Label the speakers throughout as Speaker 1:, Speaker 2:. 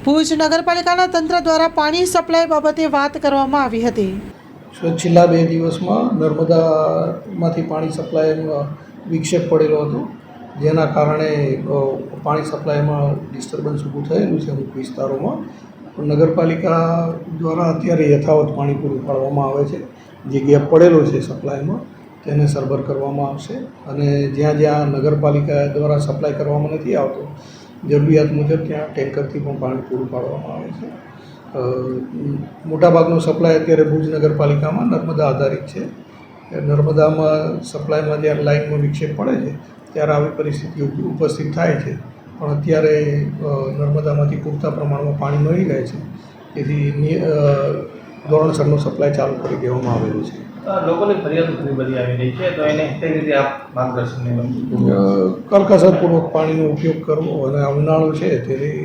Speaker 1: ભુજ નગરપાલિકાના તંત્ર દ્વારા પાણી સપ્લાય બાબતે વાત કરવામાં આવી હતી।
Speaker 2: છેલ્લા 2 દિવસમાં નર્મદામાંથી પાણી સપ્લાયમાં વિક્ષેપ પડેલો હતો, જેના કારણે પાણી સપ્લાયમાં ડિસ્ટર્બન્સ ઊભું થયેલું છે અમુક વિસ્તારોમાં। નગરપાલિકા દ્વારા અત્યારે યથાવત પાણી પૂરું પાડવામાં આવે છે। જે ગેપ પડેલો છે સપ્લાયમાં તેને સરભર કરવામાં આવશે અને જ્યાં જ્યાં નગરપાલિકા દ્વારા સપ્લાય કરવામાં નથી આવતો, જરૂરિયાત મુજબ ત્યાં ટેન્કરથી પણ પાણી પૂરું પાડવામાં આવે છે। મોટાભાગનો સપ્લાય અત્યારે ભુજ નગરપાલિકામાં નર્મદા આધારિત છે। નર્મદામાં સપ્લાયમાં જ્યારે લાઇનમાં વિક્ષેપ પડે છે ત્યારે આવી પરિસ્થિતિ ઉપસ્થિત થાય છે, પણ અત્યારે નર્મદામાંથી પૂરતા પ્રમાણમાં પાણી મળી રહે છે, તેથી ધોરણસરનો સપ્લાય ચાલુ કરી દેવામાં આવેલું છે।
Speaker 3: લોકોની ફરિયાદો ઘણી બધી આવી રહી છે, તો એને કઈ રીતે આપ માર્ગદર્શન
Speaker 2: કરકસરપૂર્વક પાણીનો ઉપયોગ કરવો અને ઉનાળો છે તેથી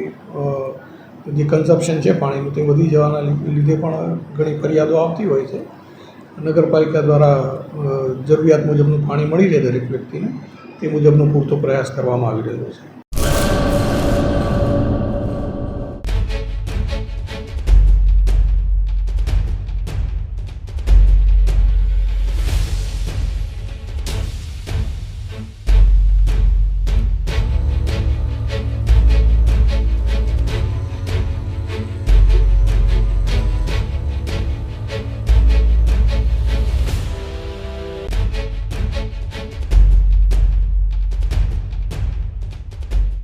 Speaker 2: જે કન્ઝપ્શન છે પાણીનું તે વધી જવાના લીધે પણ ઘણી ફરિયાદો આવતી હોય છે। નગરપાલિકા દ્વારા જરૂરિયાત મુજબનું પાણી મળી રહે દરેક વ્યક્તિને તે મુજબનો પૂરતો પ્રયાસ કરવામાં આવી રહ્યો છે।